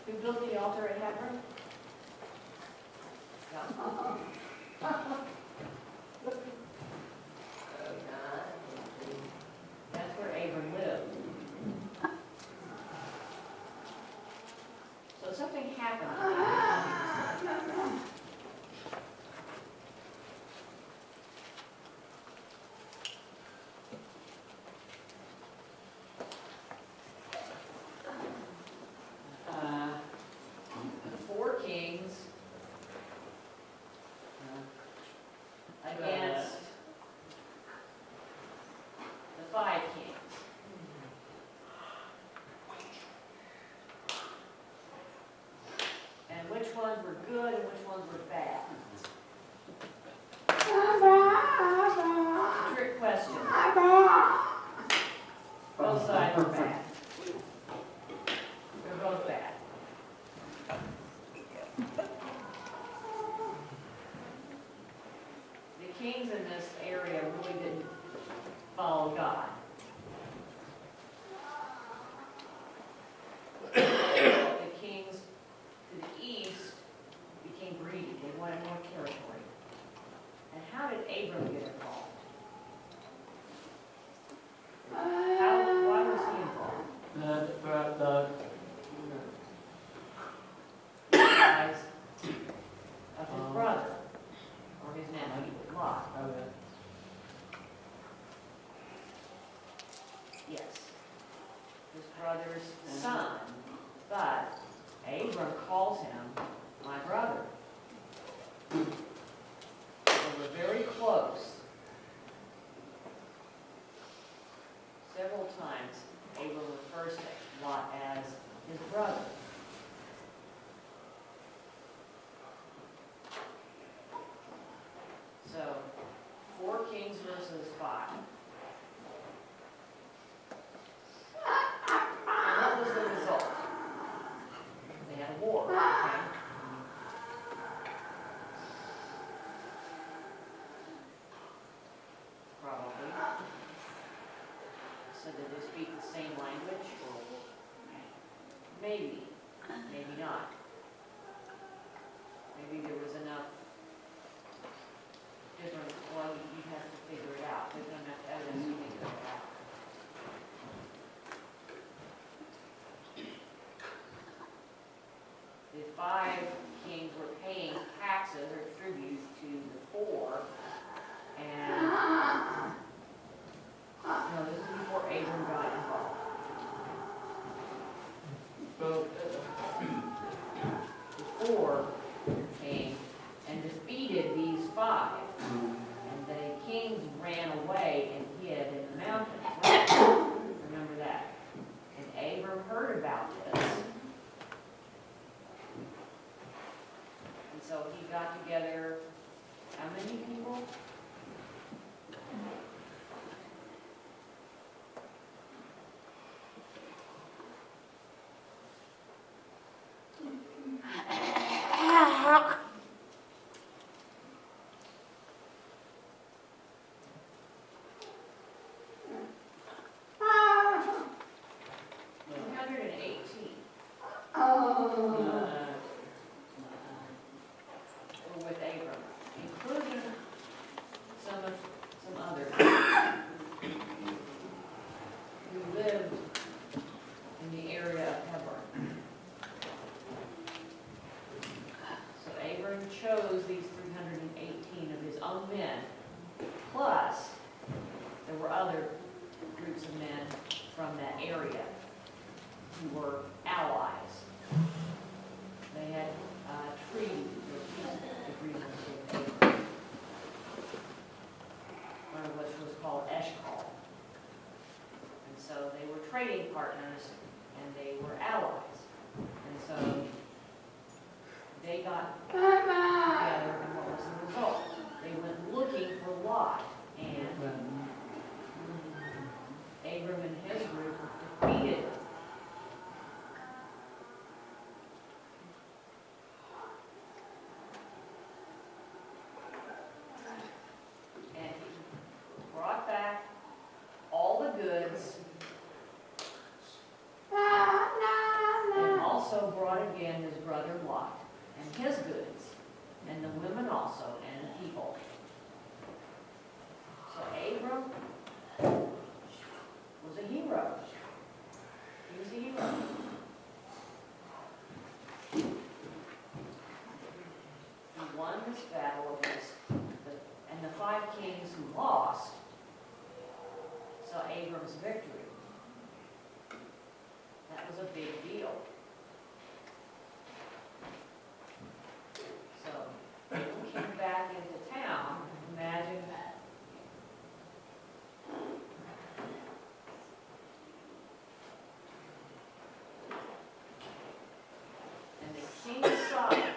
Who built the altar at Hebron? God. Oh, God. That's where Abram lived. So something happened. Four kings against the five kings. And which ones were good and which ones were bad? Trick question. Both sides are bad. They're both bad. The kings in this area really didn't follow God. The kings to the east became greedy. They wanted more territory. And how did Abram get involved? Why was he involved? Because of his brother, or his nephew, Lot. Yes. His brother's son. But Abram calls him my brother. They were very close. Several times, Abram refers to Lot as his brother. So, 4 kings versus 5. And what was the result? They had a war, okay? Probably. So did they speak the same language? Maybe. Maybe not. Maybe there was enough different, well, you have to figure it out. There's not enough evidence to figure it out. The 5 kings were paying taxes or tribute to the 4, and no, this is before Abram got involved. The 4 came and defeated these 5, and the kings ran away and hid in the mountains. Right? Remember that. And Abram heard about this. And so he got together, how many people? With Abram, including some others who lived in the area of Hebron. So Abram chose these 318 of his own men, plus there were other groups of men from that area who were allies. They had treaties or peace agreements with Abram, one of which was called Eshcol. And so they were trading partners and they were allies. And so they got together, and what was the result? They went looking for Lot, and Abram and his group defeated him. And he brought back all the goods and also brought again brother Lot and his goods, and the women also, and the people. So Abram was a hero. He was a hero. He won this battle against and the 5 kings who lost saw Abram's victory. That was a big deal. So Abram came back into town. Imagine that. And the king of Sodom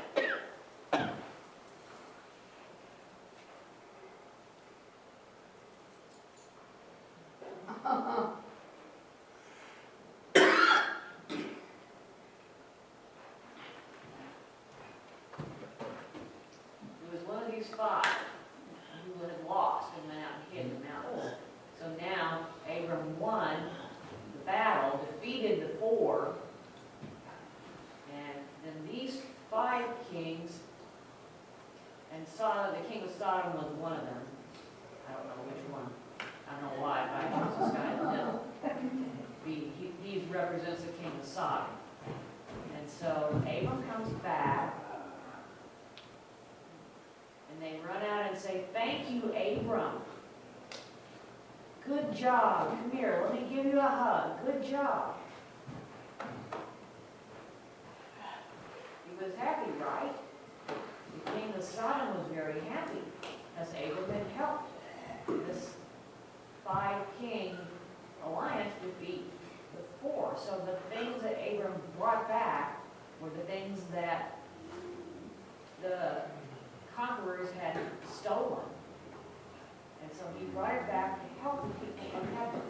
these 5 who had lost and went out and hid in the mountains. So now Abram won the battle, defeated the 4, and then these 5 kings, and Sodom, the king of Sodom was one of them. I don't know which one. I don't know why, but I chose this guy in the middle. He represents the king of Sodom. And so Abram comes back. And they run out and say, "Thank you, Abram. Good job. Come here, let me give you a hug. Good job." He was happy, right? The king of Sodom was very happy as Abram had helped this 5-king alliance defeat the 4. So the things that Abram brought back were the things that the conquerors had stolen. And so he brought it back to help the people of heaven.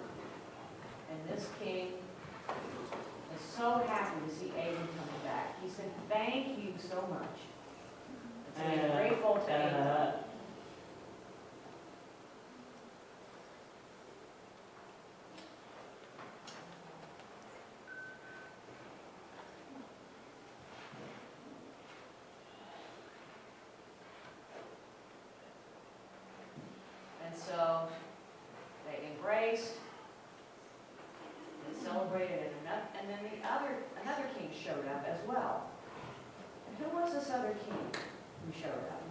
And this king was so happy to see Abram coming back. He said, "Thank you so much." And so he's grateful to Abram. And so they embraced and celebrated, and then another king showed up as well. And who was this other king who showed up?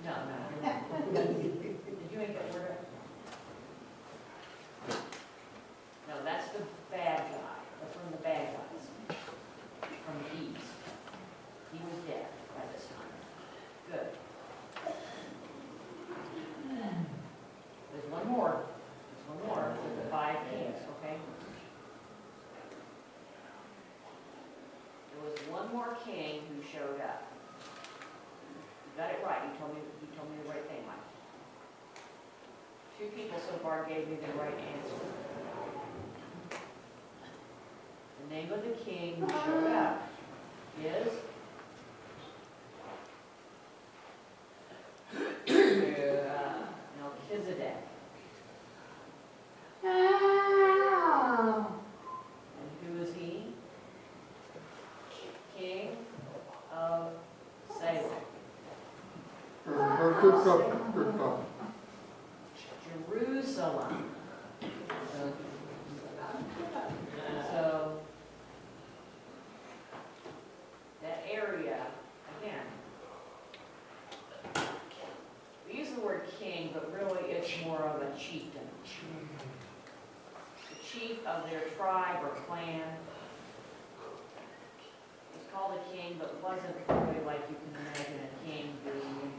No. Did you make that word up? No, that's the bad guy. That's one of the bad guys. From the east. He was dead by this time. Good. There's one more. There's one more with the 5 kings, okay? There was one more king who showed up. You got it right. You told me the right thing, Mike. 2 people so far gave me the right answer. The name of the king who showed up is Melchizedek. And who is he? King of Salem. Jerusalem. So that area, again, we use the word king, but really it's more of a chieftain. The chief of their tribe or clan was called a king, but wasn't really like you can imagine a king being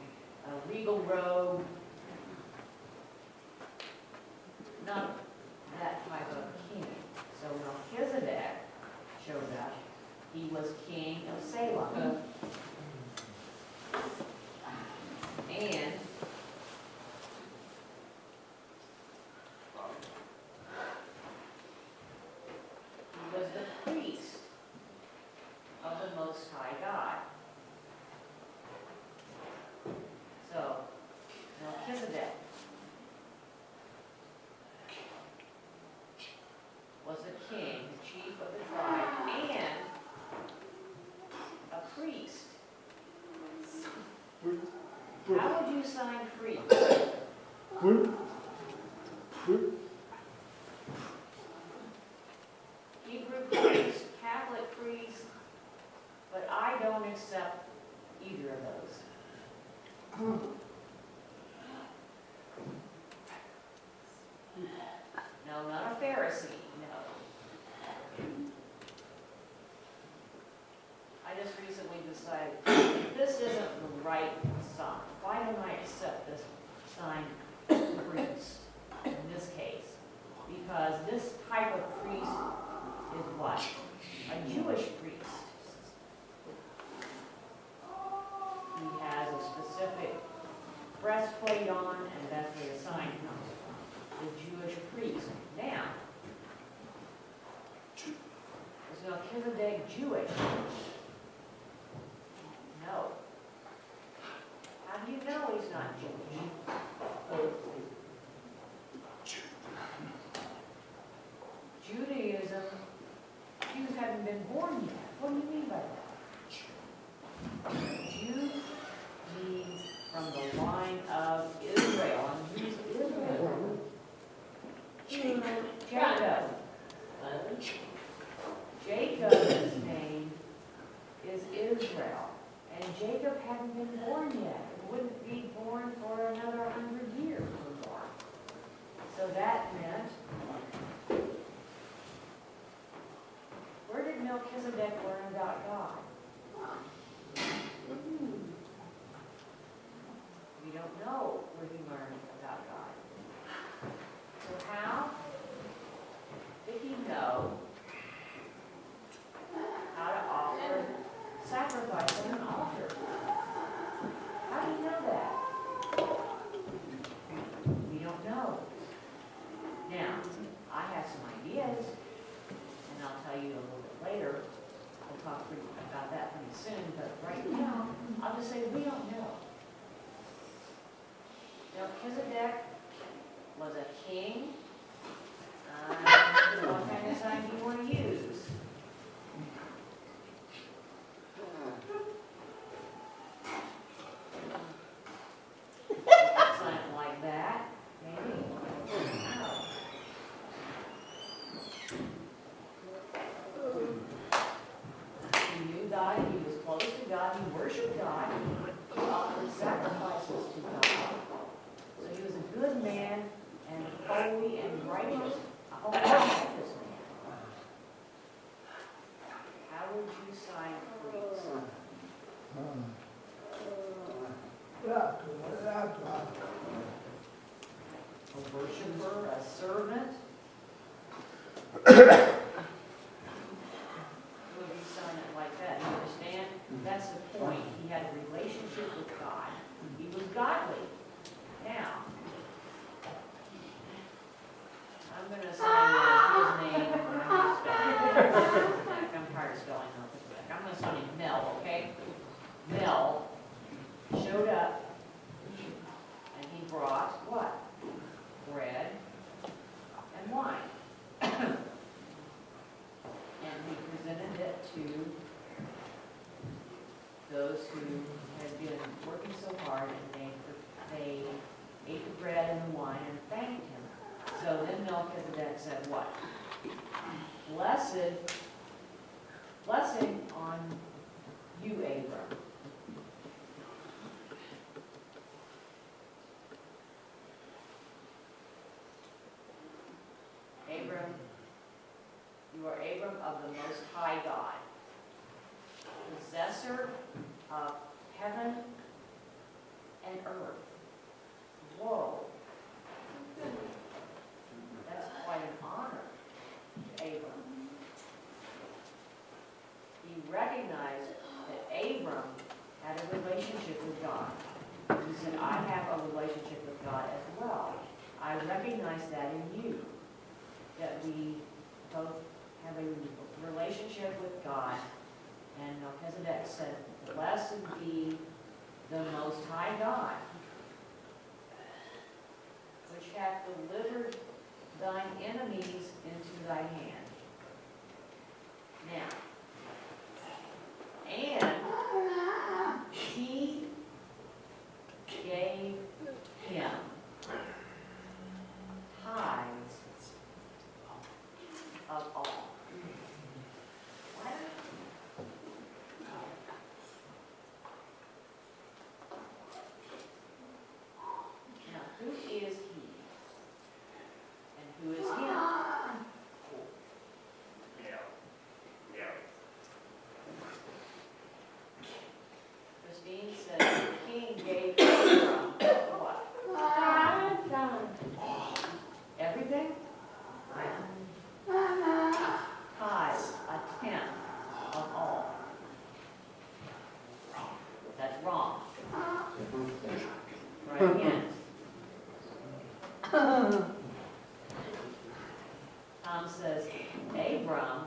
a regal robe. Not that type of king. So Melchizedek showed up. He was king of Salem. And he was the priest of the Most High God. So Melchizedek you sign free? Hebrew priest, Catholic priest, but I don't accept either of those. No, not a Pharisee, no. I just recently decided this isn't the right sign. Why don't I accept this sign priest in this case? Because this type of priest is what? A Jewish priest. He has a specific breastplate on, and that's where the sign comes from. The Jewish priest. Now, is Melchizedek Jewish? No. How do you know he's not Jewish? Judaism, Jews haven't been born yet. What do you mean by that? Jew means from the line of Israel. And who's Israel? Jacob. Jacob's name is Israel. And Jacob hadn't been born yet. He wouldn't be born for another 100 years or more. So that meant, where did Melchizedek learn about God? We don't know where he learned about God. So how did he know how to offer sacrifice on an altar? How do you know that? We don't know. Now, I have some ideas, and I'll tell you a little bit later. We'll talk about that pretty soon, but right now, I'll just say we don't know. Melchizedek was a king. What kind of sign do you want to use? Something like that, maybe? No. He knew God, he was close to God, he worshiped God, he offered sacrifices to God. So he was a good man and holy and righteous, a holy and righteous man. How would you sign priest? A worshiper, a servant? Would you sign it like that? You understand? That's the point. He had a relationship with God. He was godly. Now, I'm going to sign his name. I'm tired of spelling out. I'm going to sign him Mel, okay? Mel showed up, and he brought what? Bread and wine. And he presented it to those who had been working so hard, and they ate the bread and the wine and thanked him. So then Melchizedek said what? Blessing on you, Abram. Abram, you are Abram of the Most High God, possessor of heaven and earth. Whoa. That's quite an honor to Abram. He recognized that Abram had a relationship with God. He said, I have a relationship with God as well. I recognize that in you, that we both have a relationship with God. And Melchizedek said, blessed be the Most High God, which hath delivered thine enemies into thy hand. Now, and he gave hint. Tom says, Abram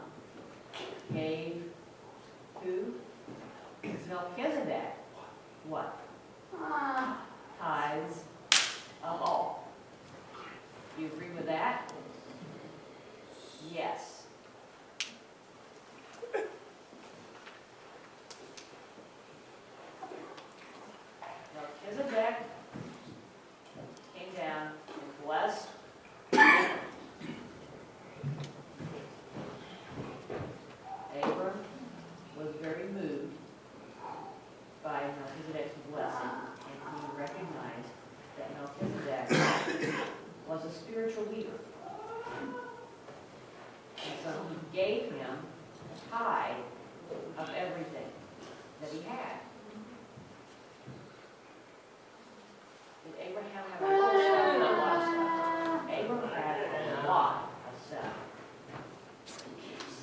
gave who? Melchizedek. What? Tithes of all. Do you agree with that? Yes. Melchizedek came down and blessed Abram, was very moved by Melchizedek's blessing, and he recognized that Melchizedek was a spiritual leader. And so he gave him a tithe of everything that he had. Did Abraham have a lot of stuff? A lot of stuff. Abraham had a lot of stuff.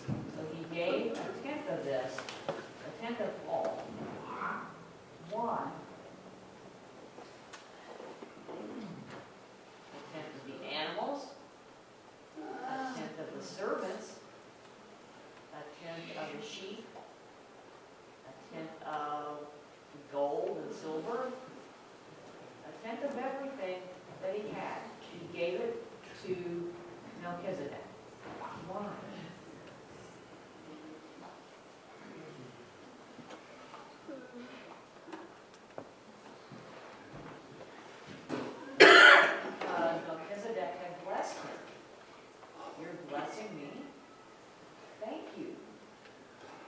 So he gave a tenth of this, a tenth of all. One, a tenth of the animals, a tenth of the servants, a tenth of the sheep, a tenth of the gold and silver, a tenth of everything that he had. He gave it to Melchizedek. Why? Melchizedek had blessed him. You're blessing me. Thank you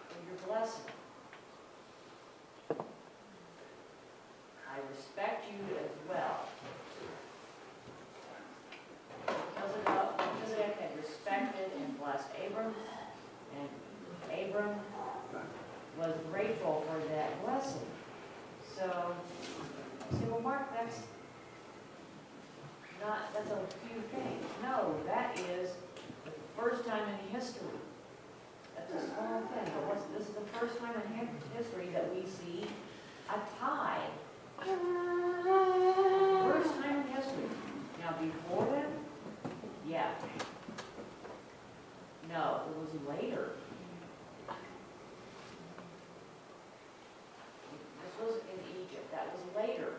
for your blessing. I respect you as well. Melchizedek had respected and blessed Abram, and Abram was grateful for that blessing. So, you say, well, Mark, that's a few things. No, that is the first time in history. That's a small thing, but this is the first time in history that we see a tithe. First time in history. Now, before then, yeah. No, it was later. This was in Egypt. That was later.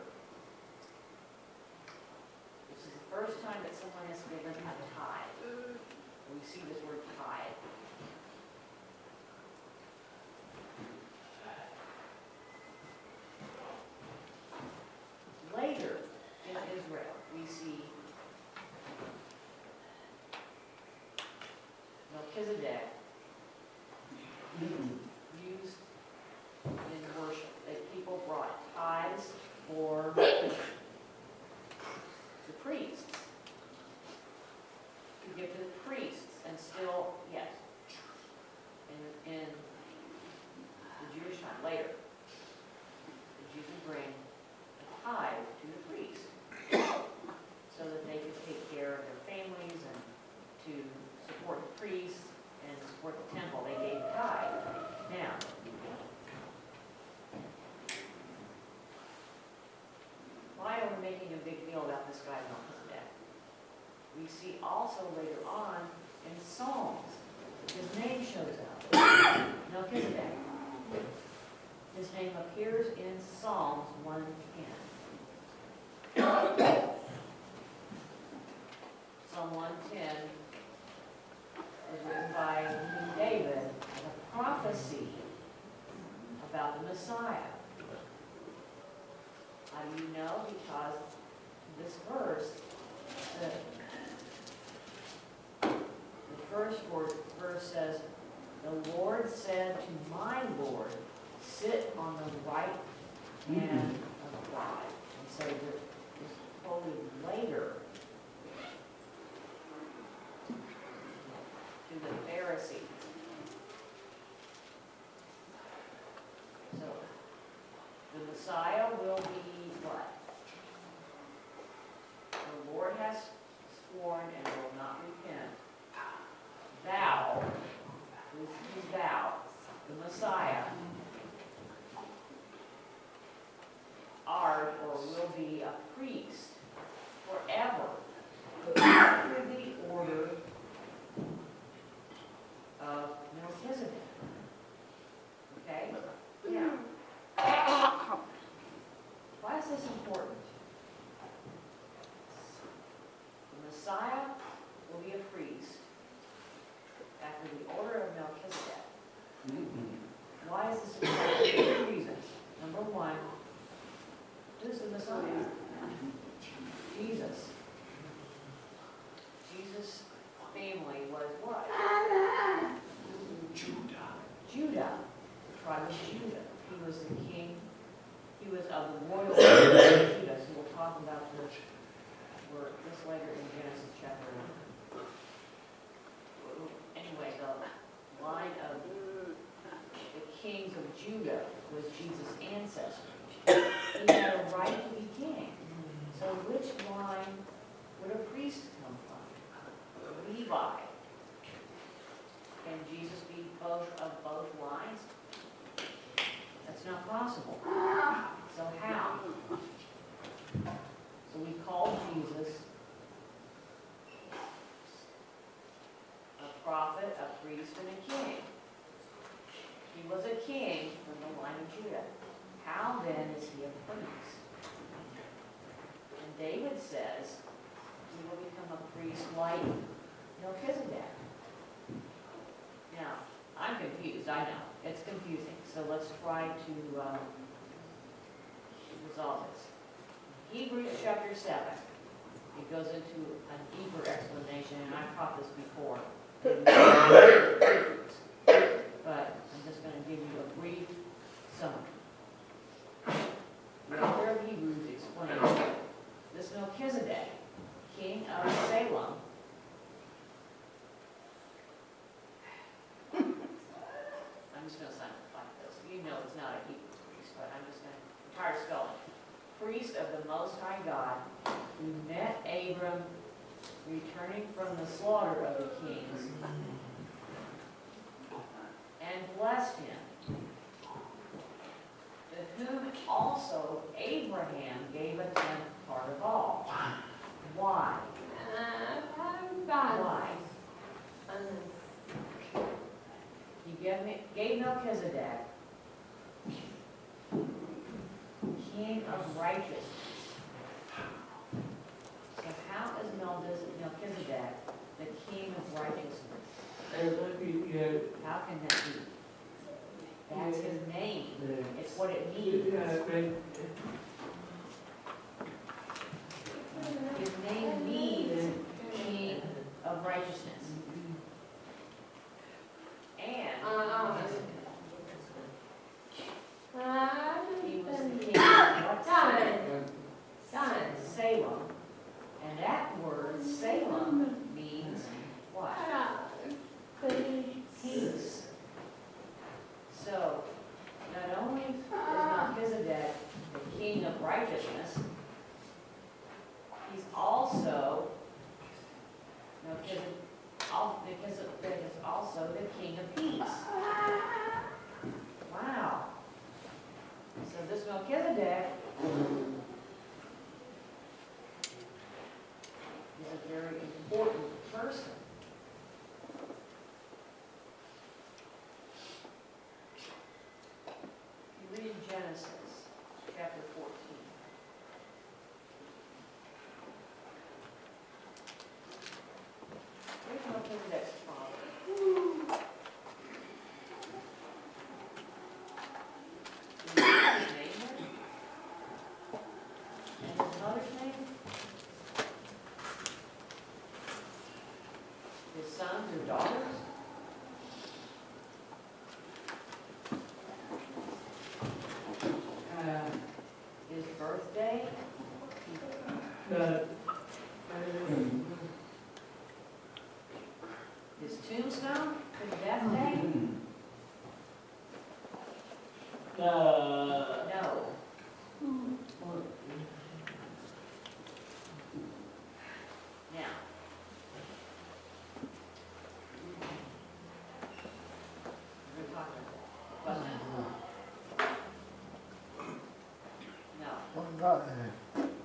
This is the first time that someone has given a tithe. We see this word tithe. Later in Israel, we see Melchizedek used in worship. That people brought tithes for the priests. To give to the priests, and still, yes, in the Jewish time, later, the Jews would bring a tithe to the priests so that they could take care of their families and to support the priests and support the temple. They gave a tithe. Now, why are we making a big deal about this guy Melchizedek? We see also later on in Psalms, his name shows up. Melchizedek. His name appears in Psalms 110. Psalm 110 is written by King David as a prophecy about the Messiah. How do you know? Because this verse, the first verse says, "The Lord said to my Lord, sit on the right hand of God." And so this quoted later to the Pharisees. So the Messiah will be what? The Lord has sworn and will not repent. Thou, who's thou? The Messiah, art or will be a priest forever after the order of Melchizedek. Okay? Now, why is this important? The Messiah will be a priest after the order of Melchizedek. Why is this important? Two reasons. Number one, who's the Messiah? Jesus. Jesus' family was what? Judah. The tribe of Judah. He was the king. He was of the royal line of Judah. So we'll talk about this later in Genesis chapter 1. Anyway, the line of the kings of Judah was Jesus' ancestor. He had a right to be king. So which line would a priest come from? Levi. Can Jesus be both of both lines? That's not possible. So how? So we call Jesus a prophet, a priest, and a king. He was a king from the line of Judah. How then is he a priest? And David says he will become a priest like Melchizedek. Now, I'm confused, I know. It's confusing. So let's try to resolve this. Hebrews chapter 7. It goes into a deeper explanation, and I've taught this before. But I'm just going to give you a brief summary. The author of Hebrews explains this Melchizedek, king of Salem, I'm just going to sign it like this. You know it's not a Hebrew priest, but I'm just going to, I'm tired of spelling. Priest of the Most High God, who met Abram returning from the slaughter of the kings, and blessed him, to whom also Abraham gave a tenth part of all. Why? Why? He gave Melchizedek king of righteousness. So how is Melchizedek the king of righteousness? How can that be? That's his name. It's what it means. His name means king of righteousness. And he was the king of Salem. And that word, Salem, means what? Peace. So, not only is Melchizedek the king of righteousness, he's also Melchizedek is also the king of peace. Wow. So this Melchizedek is a very important person. You read Genesis chapter 14. Here's Melchizedek's father. His name and his mother's name? His sons or daughters? His birthday? His tombstone? His death day? No. Now, we're talking about that. No.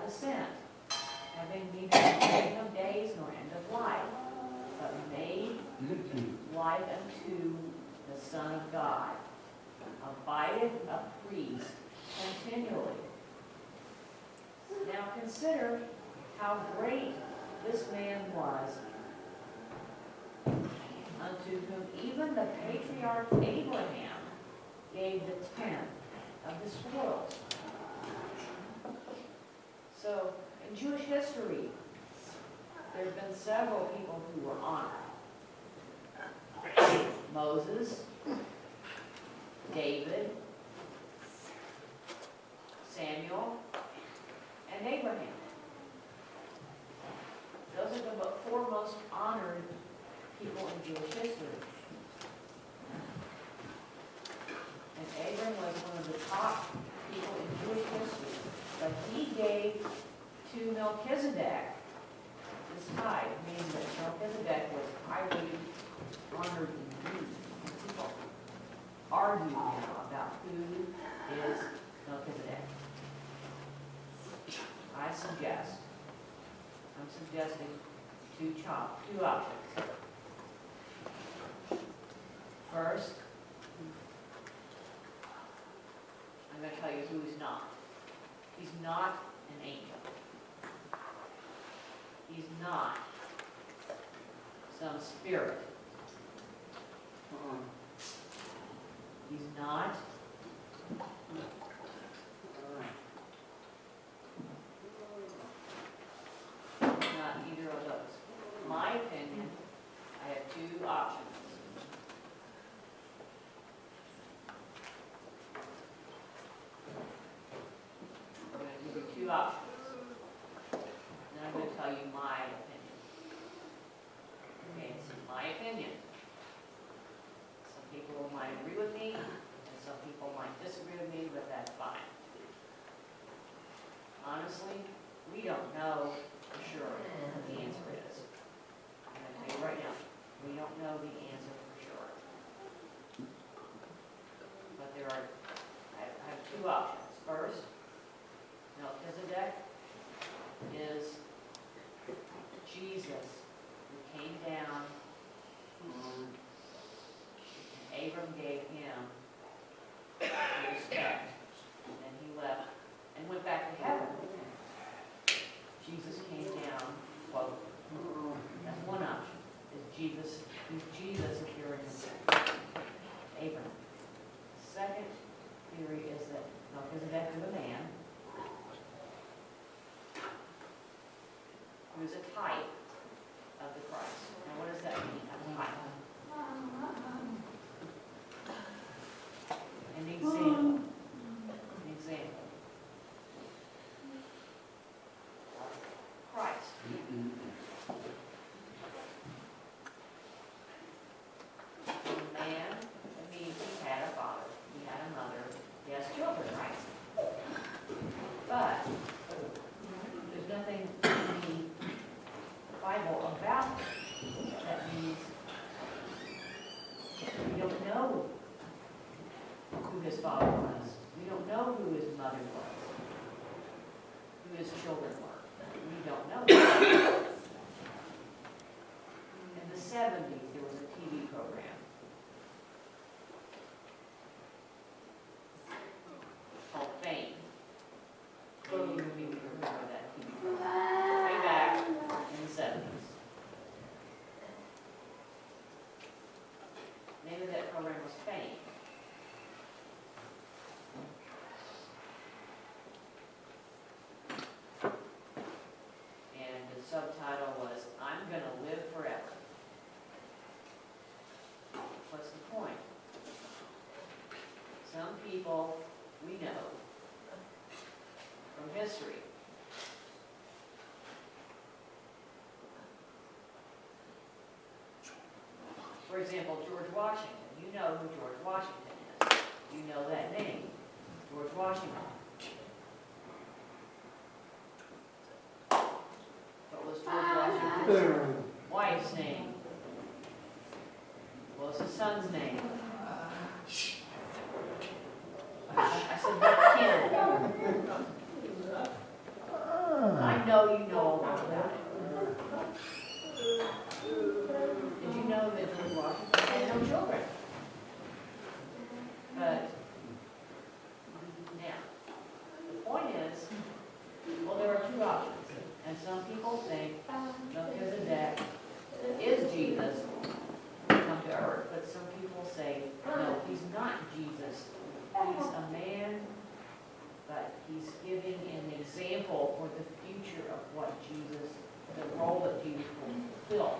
descent, having neither beginning of days nor end of life, but made like unto the Son of God, abideth a priest continually. Now consider how great this man was, unto whom even the patriarch Abraham gave the tenth of the spoils. So, in Jewish history, there have been several people who were honored. Moses, David, Samuel, and Abraham. Those are the four most honored people in Jewish history. And Abram was one of the top people in Jewish history. But he gave to Melchizedek this tithe, meaning that Melchizedek was highly honored indeed. And people argue now about who is Melchizedek. I'm suggesting two options. First, I'm going to tell you who he's not. He's not an angel. He's not some spirit. He's not either of those. In my opinion, I have two options. I'm going to give you two options. And I'm going to tell you my opinion. Okay, this is my opinion. Some people might agree with me, and some people might disagree with me, but that's fine. Honestly, we don't know for sure what the answer is. I'm going to tell you right now, we don't know the answer for sure. But I have two options. First, Melchizedek is Jesus who came down, and Abram gave him respect, and he left and went back to heaven. Jesus came down, quote. That's one option. Is Jesus appearing in Abram? Second theory is that Melchizedek is a man who is a type of the Christ. Now what does that mean? A type. An example. An example. Christ. A man, that means he had a father, he had a mother, he has children, right? But there's nothing in the Bible about it. That means we don't know who his father was. We don't know who his mother was, who his children were. We don't know. In the 70s, there was a TV program called Fame. Maybe you remember that TV program. Way back in the 70s. The name of that program was Fame. Subtitle was, I'm going to live forever. What's the point? Some people we know from history for example, George Washington. You know who George Washington is. You know that name, George Washington. Was George Washington's wife's name? What was his son's name? I said, what kin? you know a lot about it. Did you know that George Washington had no children? But now, the point is, well, there are two options. And some people think Melchizedek is Jesus come to earth. But some people say, no, he's not Jesus. He's a man, but he's giving an example for the future of what Jesus, the role that Jesus will fulfill.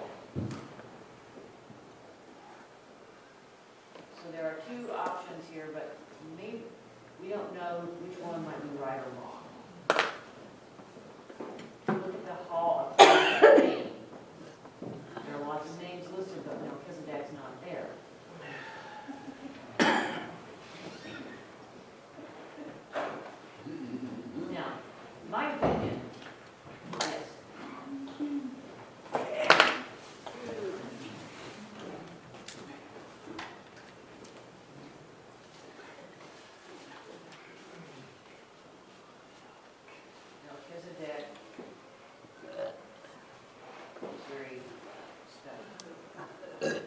So there are two options here, but maybe we don't know which one might be right or wrong. Look at the Hall of Fame. There are lots of names listed, but Melchizedek's not there. Now, my opinion is Melchizedek is very studied.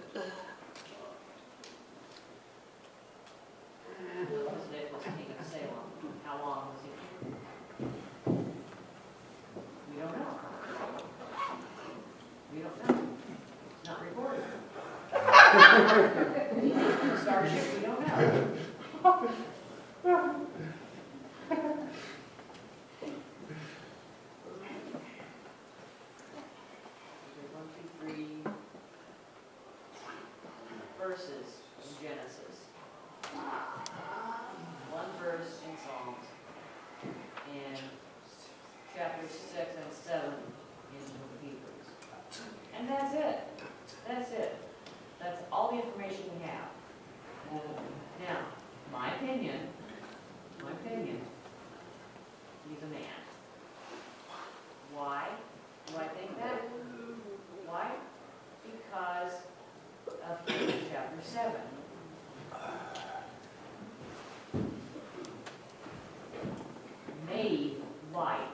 Melchizedek was king of Salem. How long was he king? We don't know. We don't know. It's not recorded. Starship, we don't know. Verses in Genesis, one verse in Psalms, and chapters 6 and 7 in Hebrews. And that's it. That's it. That's all the information we have. Now, my opinion, he's a man. Why do I think that? Why? Because of Hebrews chapter 7. Made like.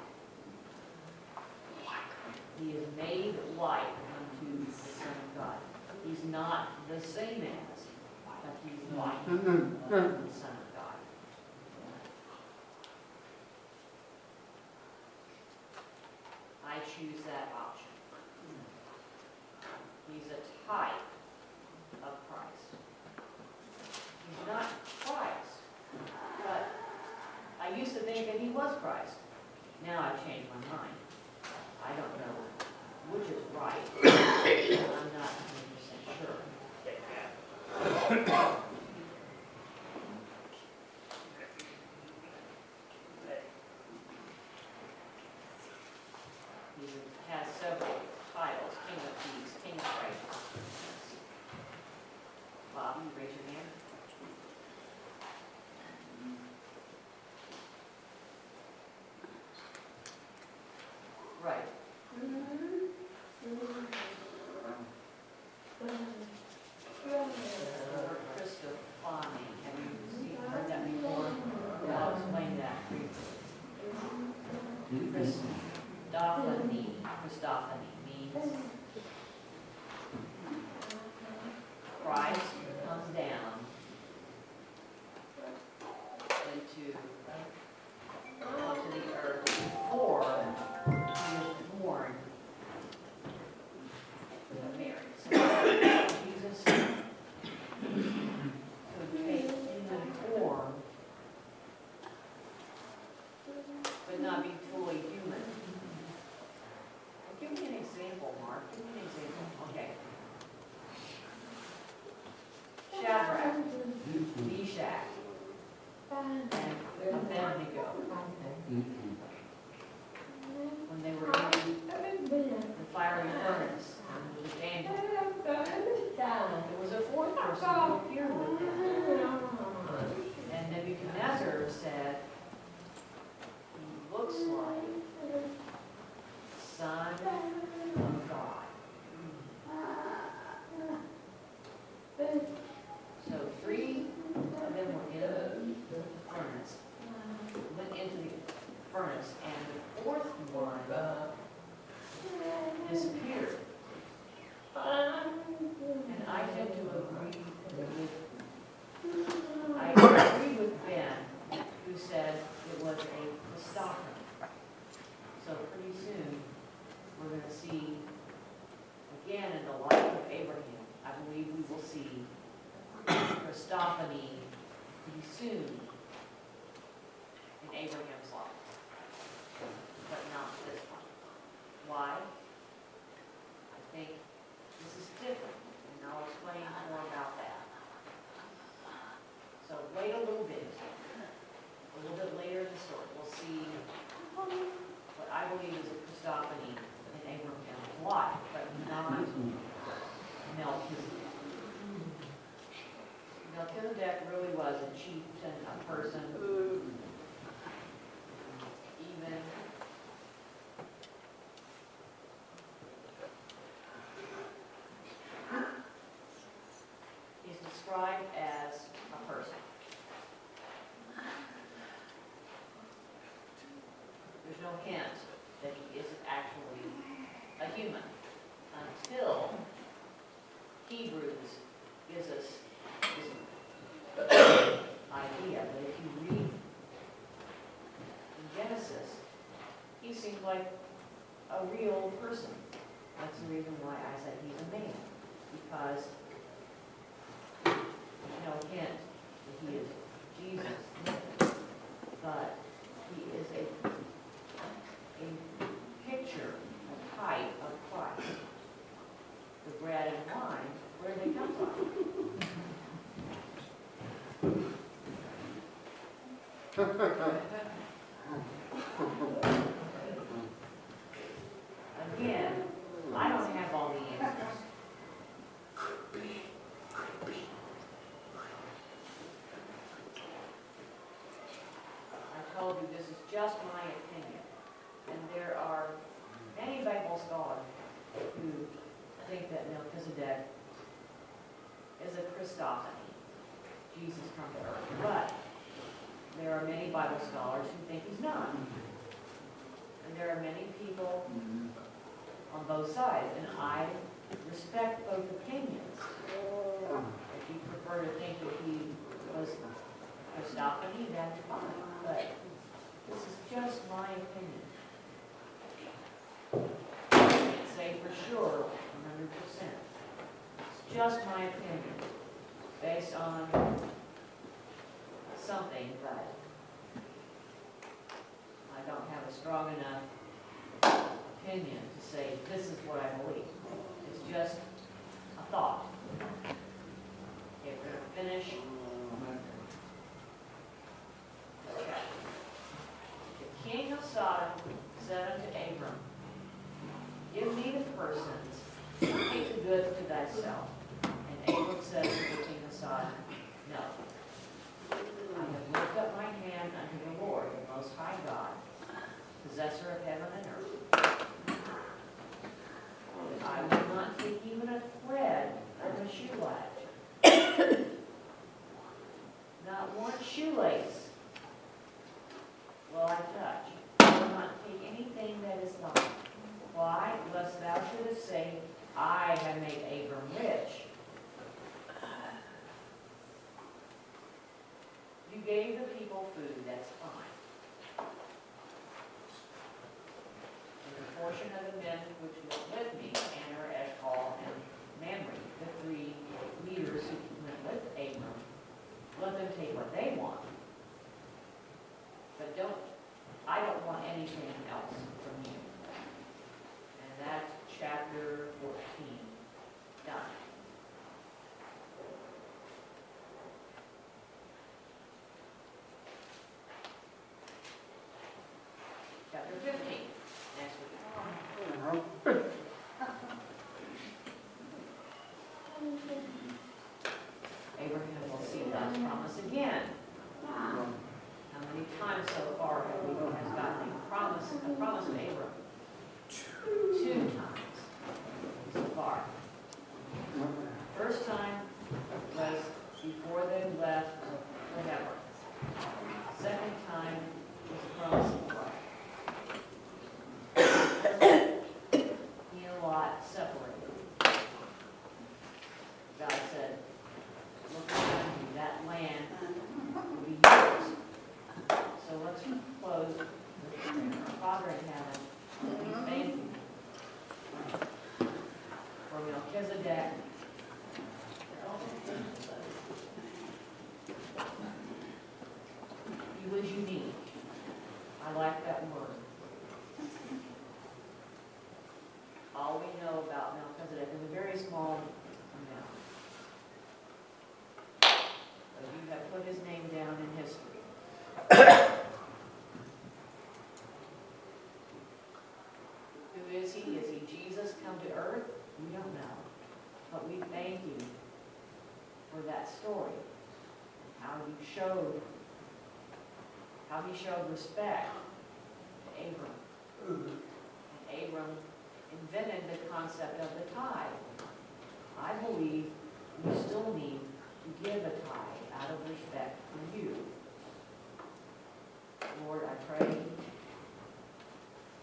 He is made like unto the Son of God. He's not the same as, but he's like unto the Son of God. I choose that option. He's a type of Christ. He's not Christ, but I used to think that he was Christ. Now I've changed my mind. I don't know which is right. I'm not 100% sure. He has several titles: King of Peace, King of Righteousness. Bob, you raise your hand. Right. Christophany. Have you heard that before? I'll explain that briefly. Christophany means Christ comes down onto the earth before he was born of Mary. So Jesus could take human form, but not be fully human. Give me an example, Mark. Give me an example. Okay. Shadrach, Meshach, and Abednego. When they were in the fiery furnace, with Daniel, there was a fourth person who appeared with them. And Nebuchadnezzar said, he looks like the Son of God. So 3 of them were in the furnace, went into the furnace, and the fourth one disappeared. And I tend to agree with Ben, who said it was a Christophany. So pretty soon, we're going to see, again, in the life of Abraham, I believe we will see Christophany pretty soon in Abraham's life, but not this one. Why? I think this is different, and I'll explain more about that. So wait a little bit later in the story, we'll see what I believe is a Christophany in Abraham's life, but not Melchizedek. Melchizedek really was a chieftain, a person, even is described as a person. There's no hint that he isn't actually a human until Hebrews gives us this idea that if you read in Genesis, he seems like a real person. That's the reason why I said he's a man, because there's no hint that he is Jesus, but he is a picture, a type of Christ. The bread and wine, where do they come from? Again, I don't have all the answers. I told you this is just my opinion. And there are many Bible scholars who think that Melchizedek is a Christophany, Jesus come to earth. But there are many Bible scholars who think he's not. And there are many people on both sides, and I respect both opinions. If you prefer to think that he was Christophany, that's fine. But this is just my opinion. I can't say for sure, 100%. It's just my opinion, based on something, but I don't have a strong enough opinion to say this is what I believe. It's just a thought. Okay, we're going to finish. Okay. The king of Sodom said unto Abram, give me the persons, take the goods to thyself. And Abram said to the king of Sodom, no. I have lifted up my hand unto the Lord, the Most High God, possessor of heaven and earth. That I will not take even a thread of a shoelace. Not one shoelace will I touch. I will not take anything that is thine. Why? Lest thou shouldest say, I have made Abram rich. You gave the people food, that's fine. And the portion of the men which went with me, Aner, Eshcol, and Mamre, the three leaders who went with Abram, let them take what they want. But I don't want anything else from you. And that's chapter 14. Done. Melchizedek. He was unique. I like that word. All we know about Melchizedek is a very small amount. But you have put his name down in history. Who is he? Is he Jesus come to earth? We don't know. But we thank you for that story. How he showed respect to Abram. And Abram invented the concept of the tithe. I believe we still need to give a tithe out of respect for you. Lord, I pray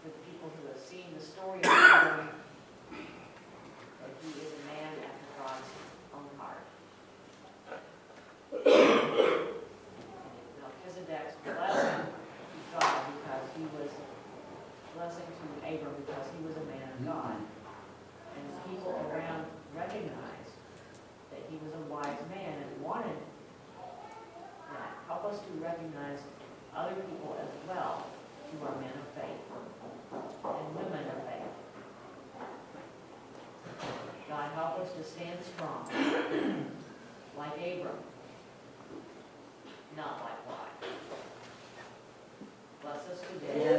for the people who have seen the story of Abram, that he is a man after God's own heart. Melchizedek's blessing to God because he was blessing to Abram because he was a man of God. And the people around recognized that he was a wise man and wanted that. Help us to recognize other people as well who are men of faith and women of faith. God, help us to stand strong like Abram, not like Lot. Bless us today.